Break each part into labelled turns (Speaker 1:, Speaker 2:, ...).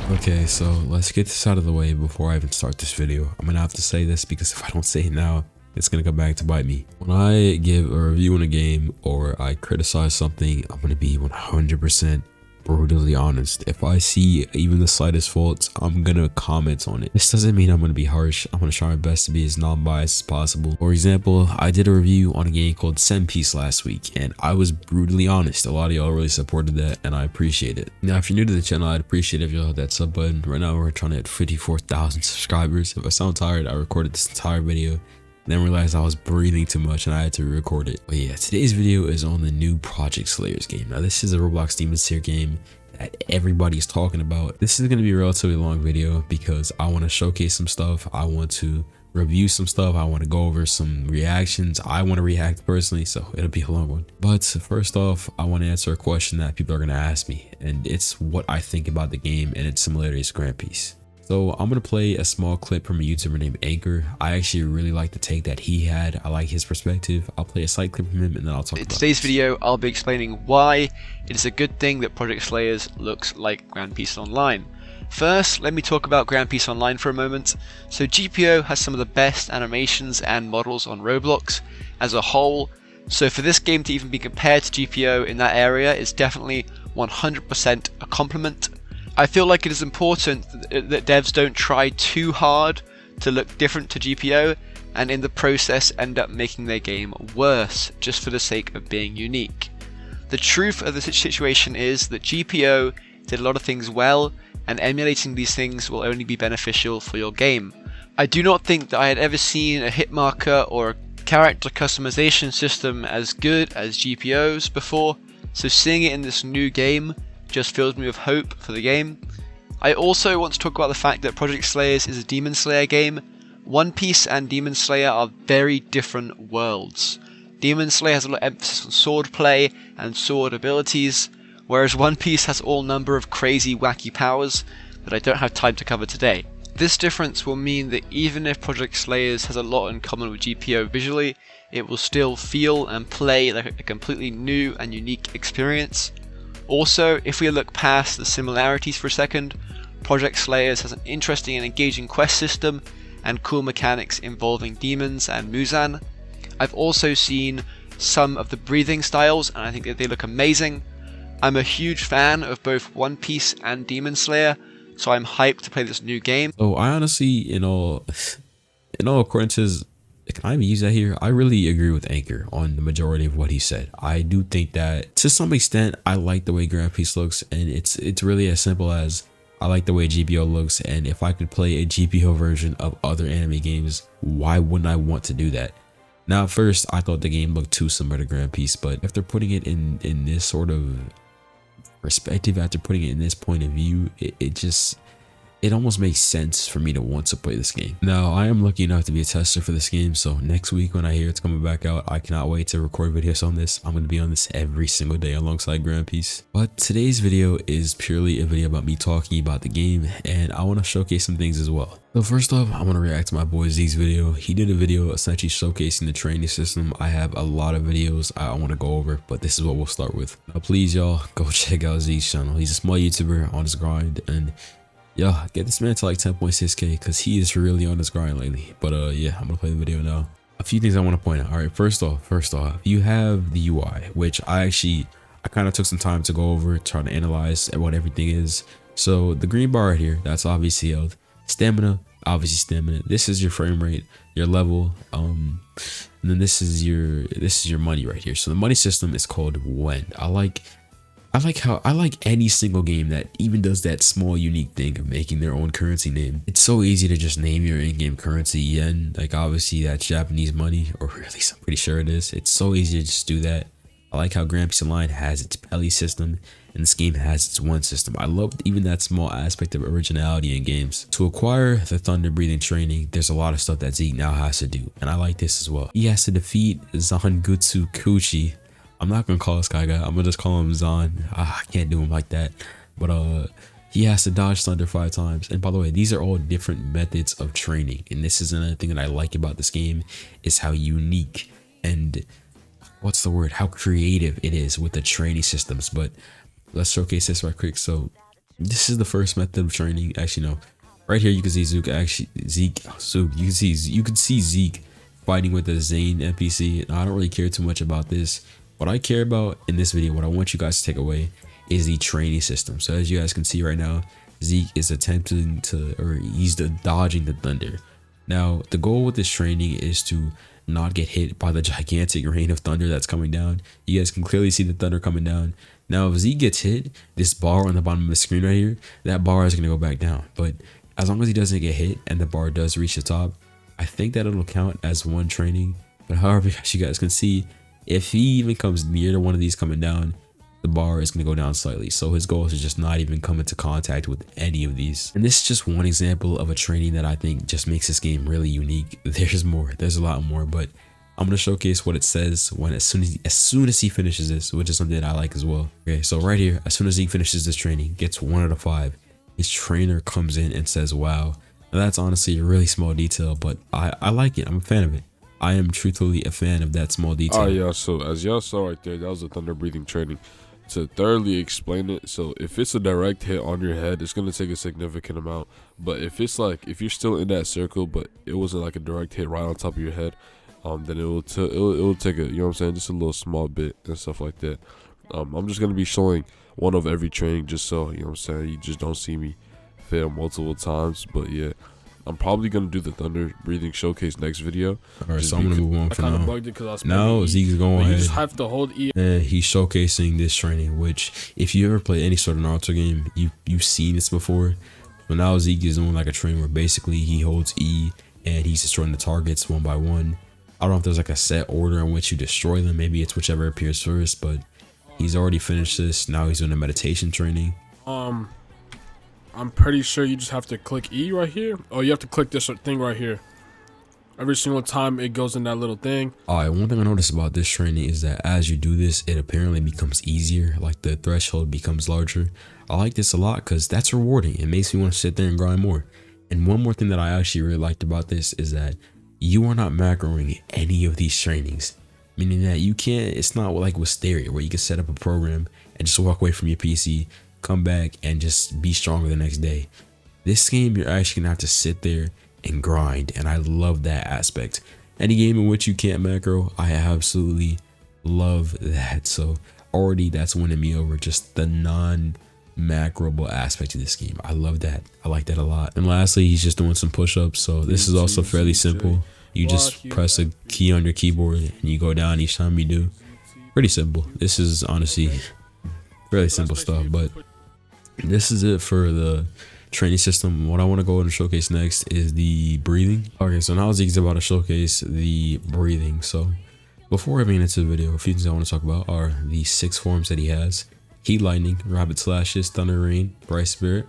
Speaker 1: Okay, so let's get this out of the way before I even start this video. I'm gonna have to say this because if I don't say it now, it's gonna come back to bite me. When I give a review on a game or I criticize something, I'm gonna be 100% brutally honest. If I see even the slightest faults, I'm gonna comment on it. This doesn't mean I'm gonna be harsh. I'm gonna try my best to be as non-biased as possible. For example, I did a review on a game called Piece last week, and I was brutally honest. A lot of y'all really supported that, and I appreciate it. Now, if you're new to the channel, I'd appreciate if y'all hit that sub button. Right now, we're trying to hit 54,000 subscribers. If I sound tired, I recorded this entire video, then realized I was breathing too much and I had to re-record it. But yeah, today's video is on the new Project Slayers game. Now this is a Roblox Demon Slayer game that everybody's talking about. This is going to be a relatively long video because I want to showcase some stuff. I want to review some stuff. I want to go over some reactions. I want to react personally, so it'll be a long one. But first off, I want to answer a question that people are going to ask me, and it's what I think about the game and its similarities to Grand Piece. So I'm going to play a small clip from a YouTuber named Anchor. I actually really like the take that he had. I like his perspective. I'll play a slight clip from him and then I'll talk about it. In today's video, I'll be explaining why it is a good thing that Project Slayers looks like Grand Piece Online. First, let me talk about Grand Piece Online for a moment. So GPO has some of the best animations and models on Roblox as a whole. So for this game to even be compared to GPO in that area is definitely 100% a compliment. I feel like it is important that devs don't try too hard to look different to GPO and in the process end up making their game worse just for the sake of being unique. The truth of the situation is that GPO did a lot of things well, and emulating these things will only be beneficial for your game. I do not think that I had ever seen a hit marker or a character customization system as good as GPO's before, so seeing it in this new game just fills me with hope for the game. I also want to talk about the fact that Project Slayers is a Demon Slayer game. One Piece and Demon Slayer are very different worlds. Demon Slayer has a lot of emphasis on sword play and sword abilities, whereas One Piece has all number of crazy wacky powers that I don't have time to cover today. This difference will mean that even if Project Slayers has a lot in common with GPO visually, it will still feel and play like a completely new and unique experience. Also, if we look past the similarities for a second, Project Slayers has an interesting and engaging quest system and cool mechanics involving demons and Muzan. I've also seen some of the breathing styles and I think that they look amazing. I'm a huge fan of both One Piece and Demon Slayer, so I'm hyped to play this new game. So I honestly, in all occurrences, can I even use that here? I really agree with Anchor on the majority of what he said. I do think that to some extent, I like the way Grand Piece looks, and it's really as simple as I like the way GPO looks, and if I could play a GPO version of other anime games, why wouldn't I want to do that? Now, at first, I thought the game looked too similar to Grand Piece, but if they're putting it in this sort of perspective, after putting it in this point of view, it almost makes sense for me to want to play this game. Now, I am lucky enough to be a tester for this game, so next week when I hear it's coming back out, I cannot wait to record videos on this. I'm going to be on this every single day alongside Grand Piece. But today's video is purely a video about me talking about the game, and I want to showcase some things as well. So first off, I want to react to my boy Z's video. He did a video essentially showcasing the training system. I have a lot of videos I want to go over, but this is what we'll start with. Now, please, y'all, go check out Z's channel. He's a small YouTuber on his grind, and yeah, get this man to like 10.6k because he is really on his grind lately. But yeah, I'm gonna play the video now. A few things I want to point out. All right, first off, you have the UI, which I kind of took some time to go over, try to analyze what everything is. So the green bar right here, that's obviously health. Stamina, obviously stamina. This is your frame rate, your level, and then this is your money right here. So the money system is called Wen. I like any single game that even does that small unique thing of making their own currency name. It's so easy to just name your in-game currency yen, like obviously that's Japanese money, or at least I'm pretty sure it is. It's so easy to just do that. I like how Grand Piece Online has its Pelly system and this game has its One system. I love even that small aspect of originality in games. To acquire the thunder breathing training, there's a lot of stuff that Zeke now has to do, and I like this as well. He has to defeat Zangetsu Kuchi. I'm not gonna call this guy. I'm gonna just call him Zan. I can't do him like that. But he has to dodge thunder 5 times. And by the way, these are all different methods of training. And this is another thing that I like about this game, is how unique and what's the word, how creative it is with the training systems. But let's showcase this right quick. So this is the first method of training. Actually, no, right here you can see Zeke. So you can see Zeke fighting with the Zane NPC. Now, I don't really care too much about this. What I care about in this video, what I want you guys to take away, is the training system. So as you guys can see right now, Zeke is attempting to, or he's dodging the thunder. Now the goal with this training is to not get hit by the gigantic rain of thunder that's coming down. You guys can clearly see the thunder coming down. Now if Zeke gets hit, this bar on the bottom of the screen right here, that bar is going to go back down. But as long as he doesn't get hit and the bar does reach the top, I think that it'll count as one training. But however, as you guys can see, if he even comes near to one of these coming down, the bar is going to go down slightly. So his goal is to just not even come into contact with any of these. And this is just one example of a training that I think just makes this game really unique. There's more, there's a lot more, but I'm going to showcase what it says when as soon as he finishes this, which is something that I like as well. Okay, so right here, as soon as he finishes this training, gets 1 out of 5, his trainer comes in and says, wow. Now that's honestly a really small detail, but I like it. I'm a fan of it. I am truthfully a fan of that small detail.
Speaker 2: Oh yeah, so as y'all saw right there, that was a thunder breathing training. To thoroughly explain it, so if it's a direct hit on your head, it's going to take a significant amount. But if it's like, if you're still in that circle but it wasn't like a direct hit right on top of your head, then it will take a, you know what I'm saying, just a little small bit and stuff like that. I'm just going to be showing one of every training, just so, you know what I'm saying, you just don't see me fail multiple times. But yeah, I'm probably gonna do the thunder breathing showcase next video.
Speaker 1: All right, so I'm gonna move on for now. Now Zeke's going ahead.
Speaker 2: You just have to hold E.
Speaker 1: And he's showcasing this training, which if you ever play any sort of Naruto game, you've seen this before. But now Zeke is doing like a training where basically he holds E and he's destroying the targets one by one. I don't know if there's like a set order in which you destroy them. Maybe it's whichever appears first. But he's already finished this. Now he's doing a meditation training.
Speaker 2: I'm pretty sure you just have to click E right here. Oh, you have to click this thing right here. Every single time it goes in that little thing.
Speaker 1: Alright, one thing I noticed about this training is that as you do this, it apparently becomes easier. Like the threshold becomes larger. I like this a lot because that's rewarding. It makes me want to sit there and grind more. And one more thing that I actually really liked about this is that you are not macroing any of these trainings. Meaning that you can't, it's not like Wisteria where you can set up a program and just walk away from your PC, come back and just be stronger the next day. This game, you're actually gonna have to sit there and grind, and I love that aspect. Any game in which you can't macro, I absolutely love that. So already that's winning me over, just the non-macroable aspect of this game. I love that. I like that a lot. And lastly, he's just doing some push-ups. So this is also fairly simple. You just press a key on your keyboard and you go down each time you do. Pretty simple. This is honestly fairly simple stuff, but this is it for the training system. What I want to go ahead and showcase next is the breathing. Okay, so now Zeke's about to showcase the breathing. So before I get into the video, a few things I want to talk about are the 6 forms that he has: Heat Lightning, Rapid Slashes, Thunder Rain, Bright Spirit,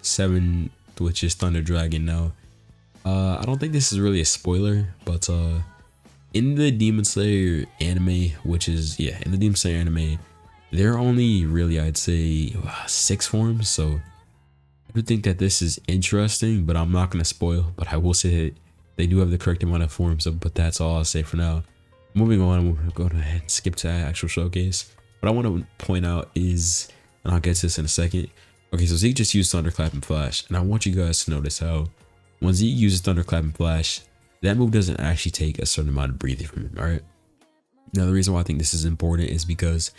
Speaker 1: 7, which is Thunder Dragon. Now I don't think this is really a spoiler, but in the Demon Slayer anime, which is, yeah, in the Demon Slayer anime, there are only really, I'd say, 6 forms. So I do think that this is interesting, but I'm not going to spoil. But I will say that they do have the correct amount of forms. But that's all I'll say for now. Moving on, we'll go ahead and skip to the actual showcase. What I want to point out is, and I'll get to this in a second. Okay, so Zeke just used Thunderclap and Flash. And I want you guys to notice how when Zeke uses Thunderclap and Flash, that move doesn't actually take a certain amount of breathing from him, alright? Now, the reason why I think this is important is because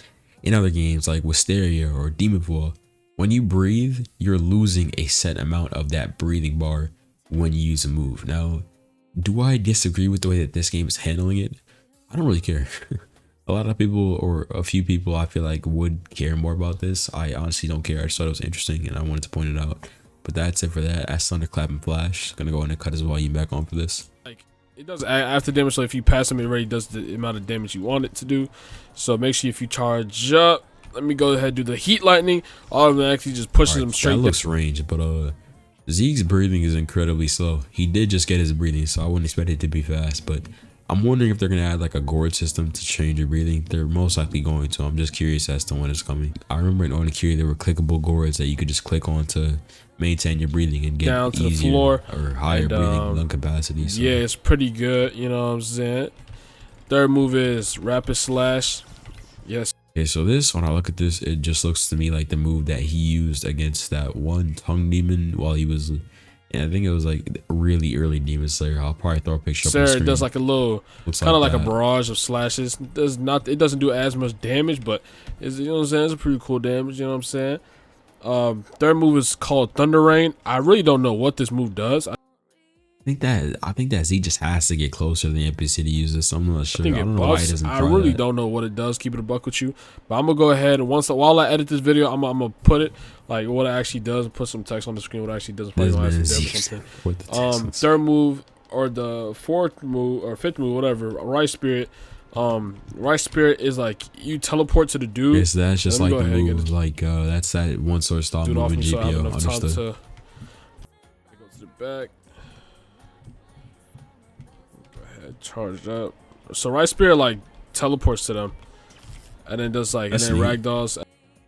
Speaker 1: in other games like Wisteria or Demon Ball, when you breathe, you're losing a set amount of that breathing bar when you use a move. Now, do I disagree with the way that this game is handling it? I don't really care. A lot of people, or a few people, I feel like would care more about this. I honestly don't care. I just thought it was interesting and I wanted to point it out. But that's it for that. That's Thunderclap and Flash. Gonna go ahead and cut his volume back on for this.
Speaker 2: Like, it does after damage, so if you pass him, it already does the amount of damage you want it to do. So make sure if you charge up, let me go ahead and do the Heat Lightning. Automatically just pushes him straight.
Speaker 1: That looks ranged, but Zeke's breathing is incredibly slow. He did just get his breathing, so I wouldn't expect it to be fast. But I'm wondering if they're gonna add like a gourd system to change your breathing. They're most likely going to. I'm just curious as to when it's coming. I remember in Onigiri there were clickable gourds that you could just click on to maintain your breathing and get
Speaker 2: down to
Speaker 1: easier
Speaker 2: the floor
Speaker 1: or higher breathing lung capacity. So
Speaker 2: yeah, it's pretty good, you know what I'm saying? Third move is rapid slash. Yes.
Speaker 1: Okay, so this, when I look at this, it just looks to me like the move that he used against that one tongue demon while he was, and I think it was like really early demon slayer. I'll probably throw a picture up on the screen.
Speaker 2: It does like a little, kind of like a barrage of slashes. It doesn't do as much damage, but it's, you know what I'm saying, it's a pretty cool damage, you know what I'm saying. Third move is called Thunder Rain. I really don't know what this move does.
Speaker 1: I think that Z just has to get closer to the NPC to use this. I'm not sure.
Speaker 2: I don't know why he doesn't. I really don't know what it does. Keep it a buck with you, but I'm gonna go ahead and while I edit this video, I'm gonna put it like what it actually does. Put some text on the screen. What it actually does. Third move or the fourth move or fifth move, whatever. Right Spirit. Right Spirit is like you teleport to the dude.
Speaker 1: Yes, that's just like the move. Like that's that one sword style move in GPO. Understood.
Speaker 2: Go to the back. Charged up. So Right Spirit like teleports to them, and then does like
Speaker 1: that's
Speaker 2: and then ragdolls.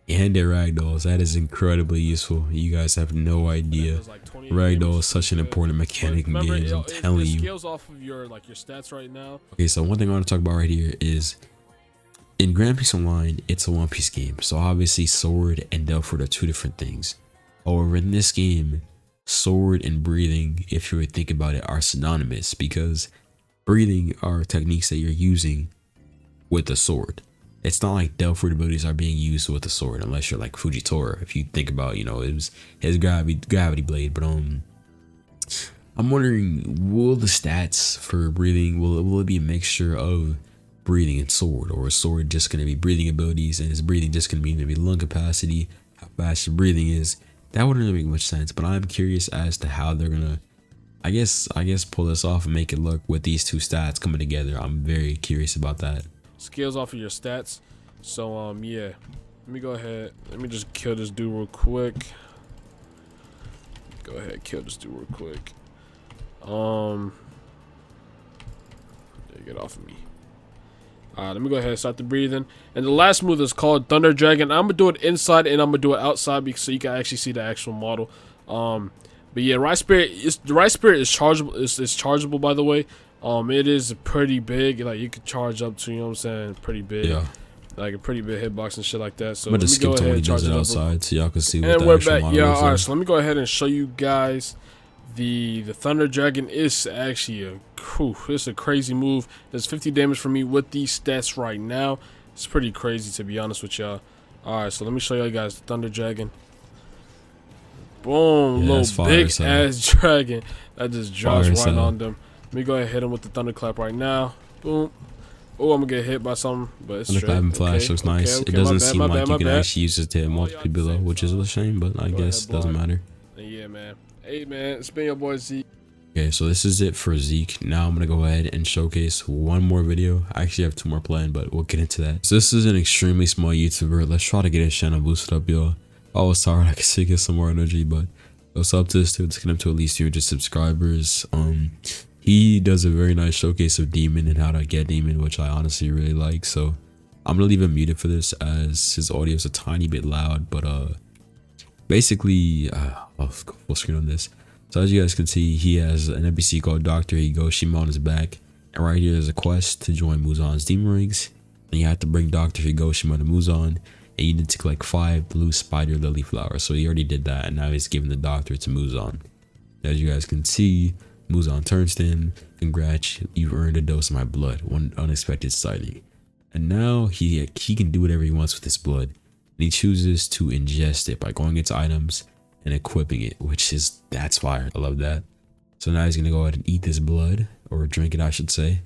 Speaker 1: And it ragdolls. That is incredibly useful. You guys have no idea. Like ragdoll is such an important mechanic in games. I'm telling you.
Speaker 2: Scales off of your stats right now.
Speaker 1: Okay, so one thing I want to talk about right here is in Grand Peace Online, it's a One Piece game. So obviously, sword and Delphord are two different things. However, in this game, sword and breathing, if you would think about it, are synonymous because breathing are techniques that you're using with the sword. It's not like Delphord abilities are being used with the sword unless you're like Fujitora. If you think about, you know, it was his gravity blade. But I'm wondering, will the stats for breathing will it be a mixture of breathing and sword, or is sword just going to be breathing abilities and is breathing just going to be maybe lung capacity, how fast your breathing is? That wouldn't really make much sense. But I'm curious as to how they're gonna I guess pull this off and make it look with these two stats coming together. I'm very curious about that.
Speaker 2: Scales off of your stats. So yeah, let me go ahead, let me just kill this dude real quick. Go ahead, kill this dude real quick. Get off of me. Alright, let me go ahead and start the breathing. And the last move is called Thunder Dragon. I'm gonna do it inside and I'm gonna do it outside because so you can actually see the actual model. But yeah, Right Spirit is chargeable. It's chargeable, by the way. It is pretty big. Like you could charge up to, you know what I'm saying, pretty big.
Speaker 1: Yeah.
Speaker 2: Like a pretty big hitbox and shit like that. So
Speaker 1: let me
Speaker 2: just go
Speaker 1: ahead
Speaker 2: and charge it
Speaker 1: outside so y'all can see what
Speaker 2: and
Speaker 1: the
Speaker 2: we're
Speaker 1: actual
Speaker 2: back.
Speaker 1: model
Speaker 2: Yeah,
Speaker 1: is.
Speaker 2: alright. So let me go ahead and show you guys the Thunder Dragon. Is actually it's a crazy move. There's 50 damage for me with these stats right now. It's pretty crazy to be honest with y'all. Alright, so let me show you guys the Thunder Dragon. Boom, yeah, little big ass dragon that just drops right on them. Let me go ahead and hit him with the thunderclap right now. Boom. Oh, I'm gonna get hit by something, but it's straight.
Speaker 1: And flash looks nice. It doesn't seem like you can actually use it to hit multiple below, which is a shame, but I guess it doesn't matter.
Speaker 2: Yeah, man. Hey, man, it's been your boy Zeke.
Speaker 1: Okay, so this is it for Zeke. Now I'm gonna go ahead and showcase one more video. I actually have two more planned, but we'll get into that. So this is an extremely small YouTuber. Let's try to get his channel boosted up, y'all. I was tired. I could get some more energy, but what's up to this dude? Let's get him to at least 200 subscribers. He does a very nice showcase of Demon and how to get Demon, which I honestly really like. So I'm gonna leave him muted for this as his audio is a tiny bit loud. But basically, I'll go full screen on this. So as you guys can see, he has an NPC called Dr. Higoshima on his back, and right here is a quest to join Muzan's Demon Rings, and you have to bring Dr. Higoshima to Muzan. And you need to collect 5 blue spider lily flowers. So he already did that, and now he's giving the doctor to Muzan. As you guys can see, Muzan turns to him. Congrats, you've earned a dose of my blood. One unexpected sighting. And now he can do whatever he wants with his blood. And he chooses to ingest it by going into items and equipping it, that's fire. I love that. So now he's gonna go ahead and eat this blood, or drink it, I should say.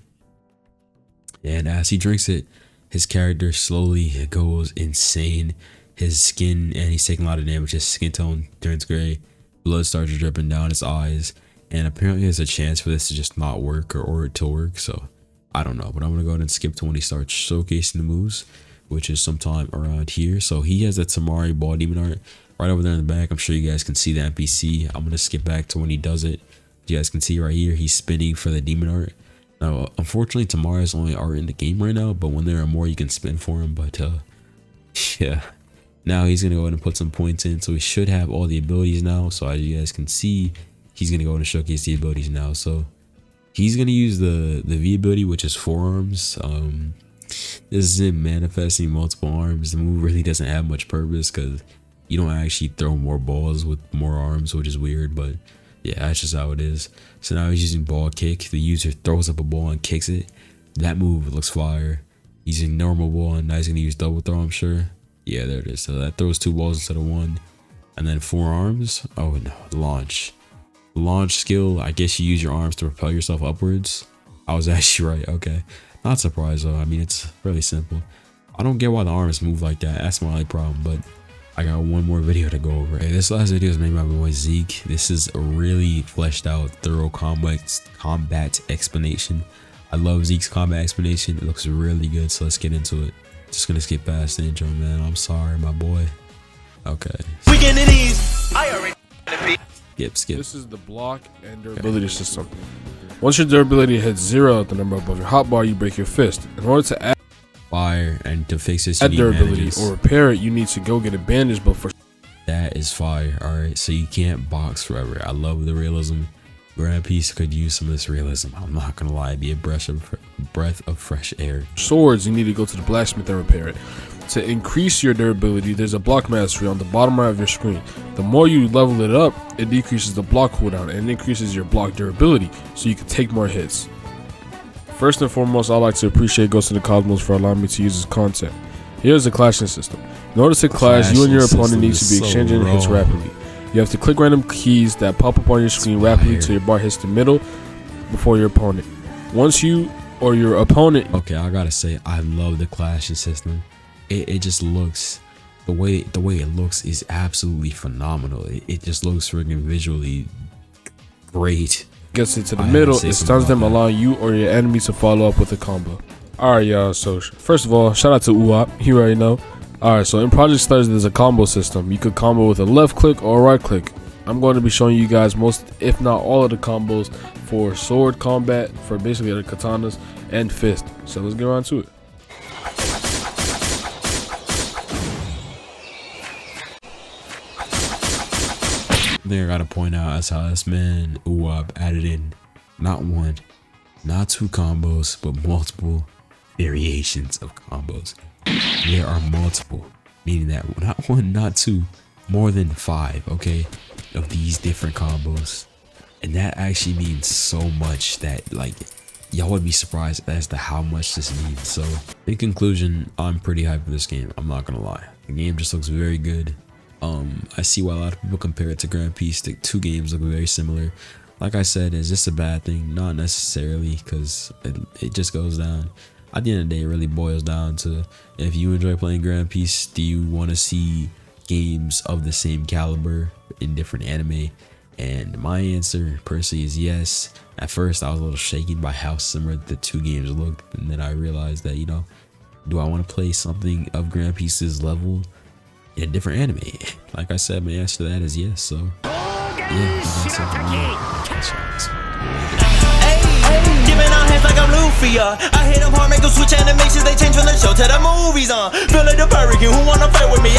Speaker 1: And as he drinks it, his character slowly goes insane. His skin, and he's taking a lot of damage. His skin tone turns gray. Blood starts dripping down his eyes. And apparently there's a chance for this to just not work or to work. So I don't know. But I'm going to go ahead and skip to when he starts showcasing the moves, which is sometime around here. So he has that Tamari ball demon art right over there in the back. I'm sure you guys can see the NPC. I'm going to skip back to when he does it. You guys can see right here, he's spinning for the demon art. Now, unfortunately, Tamara's only art in the game right now, but when there are more, you can spin for him. But yeah, now he's gonna go ahead and put some points in, so he should have all the abilities now. So as you guys can see, he's gonna go ahead and showcase the abilities now. So He's gonna use the V ability, which is forearms. This isn't manifesting multiple arms. The move really doesn't have much purpose because you don't actually throw more balls with more arms, which is weird, but yeah, that's just how it is. So now he's using ball kick. The user throws up a ball and kicks it. That move looks fire. He's using normal ball, and now he's gonna use double throw, I'm sure. Yeah, there it is. So that throws 2 balls instead of 1. And then forearms. Oh no, launch. Launch skill, I guess you use your arms to propel yourself upwards. I was actually right. Okay, not surprised though. I mean, it's really simple. I don't get why the arms move like that. That's my only problem, but I got one more video to go over. Hey, this last video is made by my boy Zeke. This is a really fleshed out, thorough combat explanation. I love Zeke's combat explanation. It looks really good, so let's get into it. Just gonna skip past the intro, man. I'm sorry, my boy. Okay.
Speaker 3: We getting these. I already
Speaker 1: Skip.
Speaker 2: This is the block and durability system. Once your durability hits 0 at the number above your hotbar, you break your fist. In order to add
Speaker 1: Fire, and to fix this, you need
Speaker 2: durability
Speaker 1: bandages.
Speaker 2: or repair it, you need to go get a bandage. But for
Speaker 1: That is fire. All right, so you can't box forever. I love the realism. Grand Piece could use some of this realism. I'm not gonna lie, it'd be a breath of fresh air.
Speaker 2: swords, you need to go to the blacksmith and repair it. To increase your durability, there's a block mastery on the bottom right of your screen. The more you level it up, it decreases the block cooldown and increases your block durability, so you can take more hits. First and foremost, I'd like to appreciate Ghost of the Cosmos for allowing me to use his content. Here's the clashing system. In order to clash, you and your opponent need to be exchanging hits rapidly. You have to click random keys that pop up on your screen rapidly till your bar hits the middle before your opponent. Once you or your opponent...
Speaker 1: Okay, I gotta say, I love the clashing system. It just looks, the way it looks is absolutely phenomenal. It just looks freaking visually great.
Speaker 2: Gets it to the middle, it stuns them, allowing you or your enemy to follow up with a combo. Alright, y'all, so first of all, shout out to UOP, you already know. Alright, so in Project Stars, there's a combo system. You could combo with a left click or a right click. I'm going to be showing you guys most, if not all of the combos for sword combat, for basically the katanas, and fist. So let's get around to it.
Speaker 1: The thing I gotta point out is how this man Uwab added in not 1, not 2 combos, but multiple variations of combos. There are multiple, meaning that not 1, not 2, more than 5, okay, of these different combos. And that actually means so much that, like, y'all would be surprised as to how much this means. So in conclusion, I'm pretty hyped for this game. I'm not gonna lie, the game just looks very good. I see why a lot of people compare it to Grand Piece. The 2 games look very similar. Like I said, is this a bad thing? Not necessarily, because it just goes down. At the end of the day, it really boils down to, if you enjoy playing Grand Piece, do you want to see games of the same caliber in different anime? And my answer personally is yes. At first, I was a little shaken by how similar the 2 games looked, and then I realized that, you know, do I want to play something of Grand Piece's level in a different anime? Like I said, my answer to that is yes. So yeah,
Speaker 3: giving out hands like I'm Luffy, I hit them hard, make them switch animations, they change from the show to the movies, feel like the hurricane, who wanna fight with me?